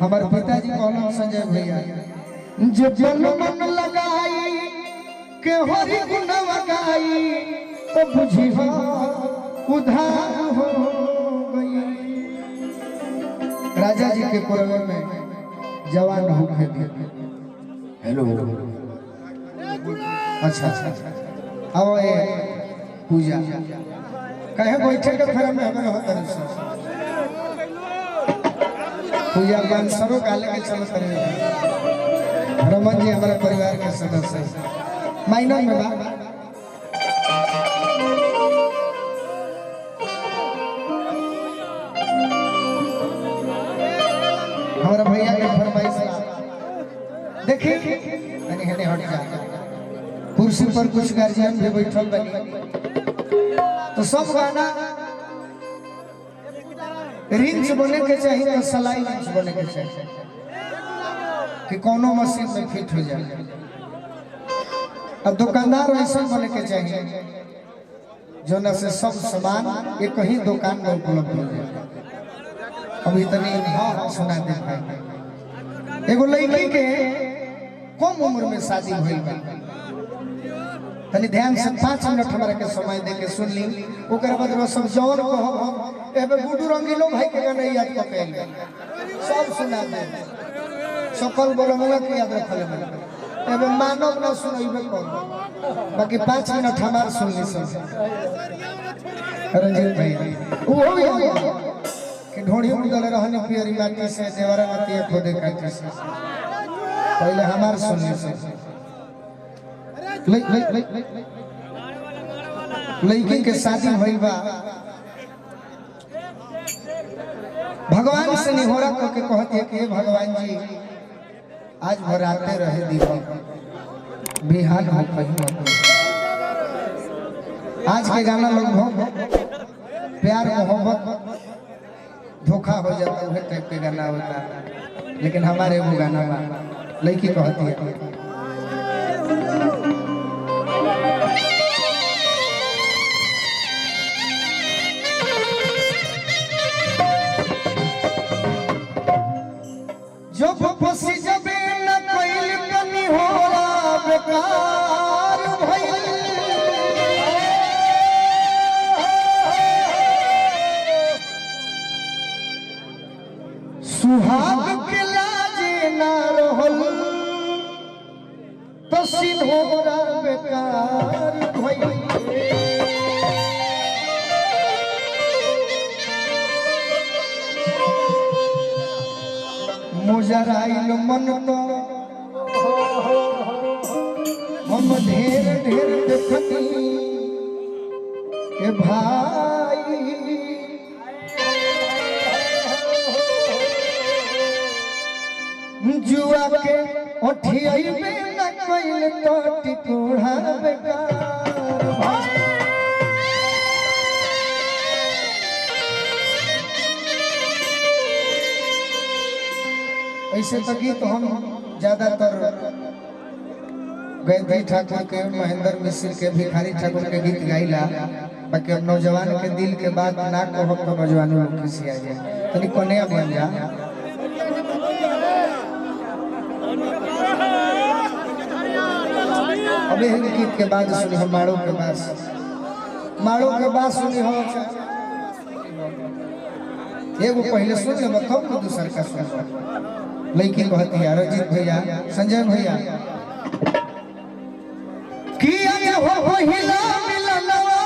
हमारे पिताजी कहलन संजय भैया जो जन मन लगाई के हरि गुण गाई तो बुझी हो उधार हो गई। राजा जी के पुरवे में जवान हो गए। हेलो अच्छा आओ ये पूजा कहे बैठे के फेर में हमें होता पूजा पान सरो काले के चलो करे। रमन जी हमारे परिवार के सदस्य माइनर में बा हमारा भैया के फरमाइश देखिए यानी हने हट जा कुर्सी पर कुछ गार्जियन भी बैठल बनी तो सब गाना रिंच बने के चाहिए तो सलाई रिंच बने के चाहिए कि कोनो मशीन में फिट हो जाए। अब दुकानदार ऐसा बने के चाहिए जो न से सब सामान एक ही दुकान में उपलब्ध हो जाए। अब इतनी हाँ सुना दे भाई एगो लड़की के कम उम्र में शादी हुई तनी ध्यान से 5 मिनट हमारे के समय दे के सुन ली ओकर बाद वो सब जौन को हम एबे गुडू रंगीलो भाई के गाना याद क के सब सुना दे सकल बोलमला के याद रख ले एबे मानव न सुनइबे कोन बाकी 5 मिनट हमार सुन ली सब रंजीत भाई वो भी कि ढोड़ी उड़ल रहने पियरी माटी से देवरा माटी खोदे काटी से पहले हमार सुन ली सब लड़की के शादी भइल बा भगवान से निहोरा करके कहती है कि भगवान जी आज भराते रहे दीपक बिहान हो कहीं आज के गाना लगभग प्यार मोहब्बत धोखा हो जाता है टाइप के गाना होता है लेकिन हमारे वो गाना लड़की कहती है जो फसी जबे न कइल कनी होला बेकार भइल सुहाग के लाजे ना रहल तो सिंहोरा बेकार भइल। मुजराइल मन तो हम ढेर ढेर देखनी के भाई जुआ के ओठियाई में न कइल तो टिकोड़ा बेकार भाई। ऐसे तो गीत हम ज्यादातर गायत्री ठाकुर के महेंद्र मिश्र के भिखारी ठाकुर के गीत गाइला बाकी अब नौजवान के दिल के बात ना कहो तो नौजवान लोग खुशी आ जाए तनी कोने बन जा। अबे गीत के बाद सुनी हम माड़ो के बाद सुनी हो एगो पहले सुन ले तब ना दूसर का सुन। लड़की कहती है रंजीत भैया संजय भैया कि हो पहिला मिलनवा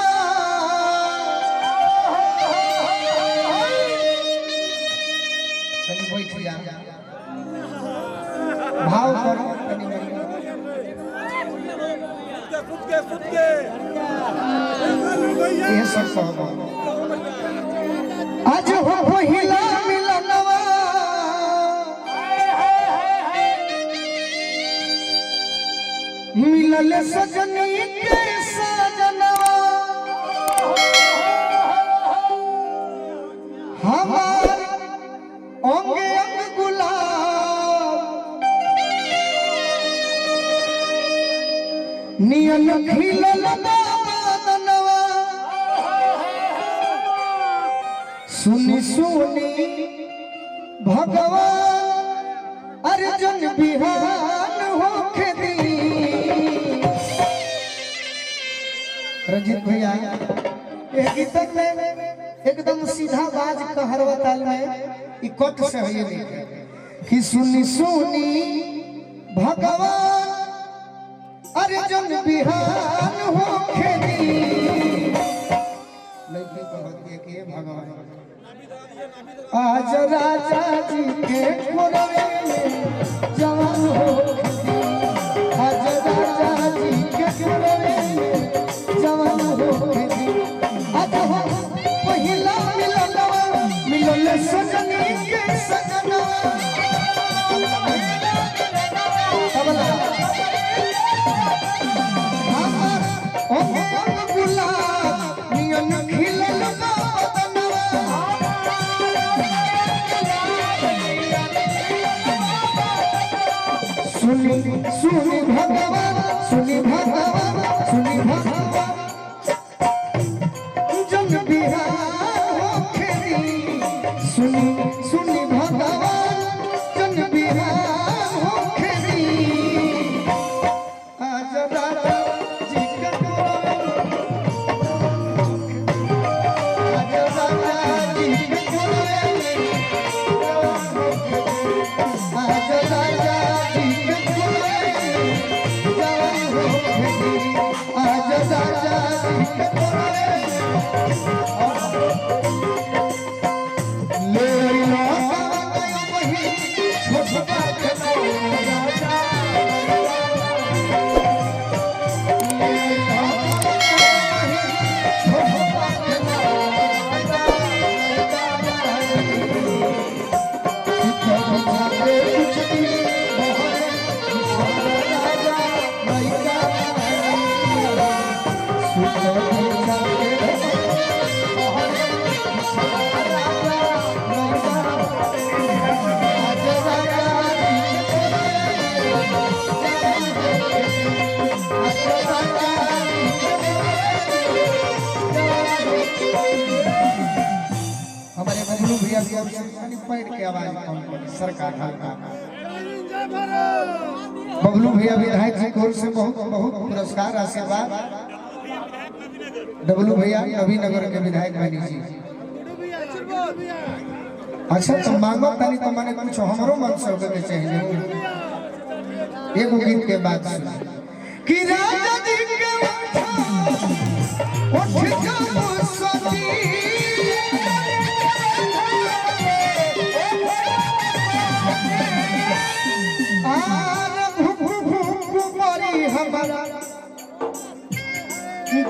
तनी बैठ जा भाव करो तनी सुत के ये सब कहो आज हो पहिला मिलनवा मिलल सजनी के सजनवा हमार अंगे अंग गुलाब नियन खिलल बदनवा सुनी सुनी भगवान अर्जुन बिहान होके दी। रंजीत भैया एक गीत में एकदम सीधा बाज कहरवा ताल में इकट्ठ से है ये कि सुनी सुनी भगवान अर्जुन बिहान होके दी। लड़की कहती है कि भगवान आज राजा जी के कोरवे में जवान होके दी। आज राजा जी के कोरवे में जवान होके दी। आज हम पहिला मिलनवा मिलल सजनी के सजना। ओके अंग गुलाब नियन खिलल बदनवा। सुनी सुनी भगवान सुनी भगवान सुनी भगवान जन बिहार होके दी। सुनी सुनी भगवान जन बिहार होके दी। आज राजा जी के कोरवे आज राजा जी के कोरवे जवान होके दी। आज राजा जी के कोरवे जवान होके दी। आज राजा जी के कोरवे ले लो वही छोट बात राजा। हमारे बबलू भैया पैर के आवाज सरकार बबलू भैया विधायक जी की ओर से बहुत बहुत पुरस्कार आशीर्वाद। डबलू भैया नवीनगर के विधायक बनी जी। अच्छा तो मांगो तानी तो माने कुछ हमरो मन से होके के चाहिए। एगो गीत के बाद कि राजा जी के उठ जा मुसदी। हमारा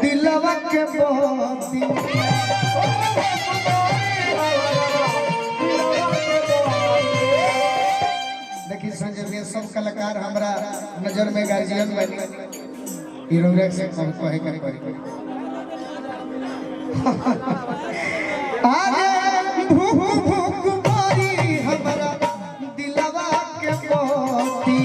दिलवा के मोती देखिए संजय सब कलाकार हमारा नजर में गार्जियन बनी हीरो से कम कहे कर अरे भूख भूख मारी हमारा दिलवा के मोती।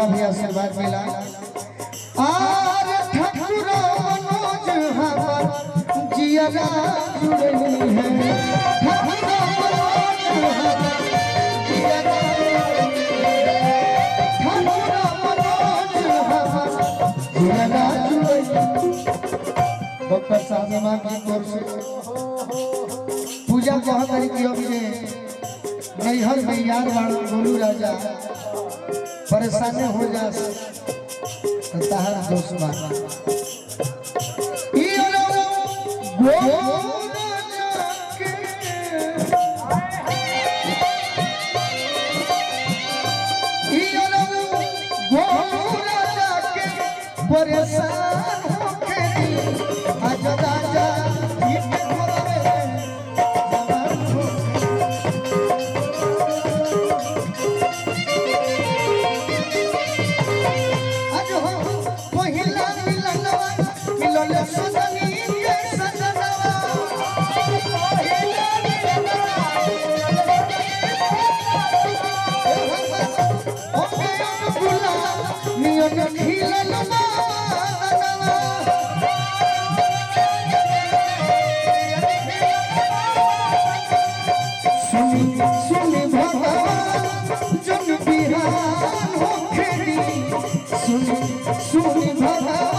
हमरा भी आशीर्वाद मिला। आर ठाकुर मनोज हमर जियरा जुड़नी है, ठाकुर मनोज हमर जियरा जुड़नी है, ठाकुर मनोज हमर जियरा जुड़नी। डॉक्टर साहब मां की ओर से पूजा कह करी कि अब जे नैहर में यार वाला गोलू राजा परेशान हो जा तो तहर दोस्त बाना ई गोलू राजा के ई गोलू राजा के परेशान होके आज राजा सुनी भगवान जन बिहान हो खेली सुनी भगवान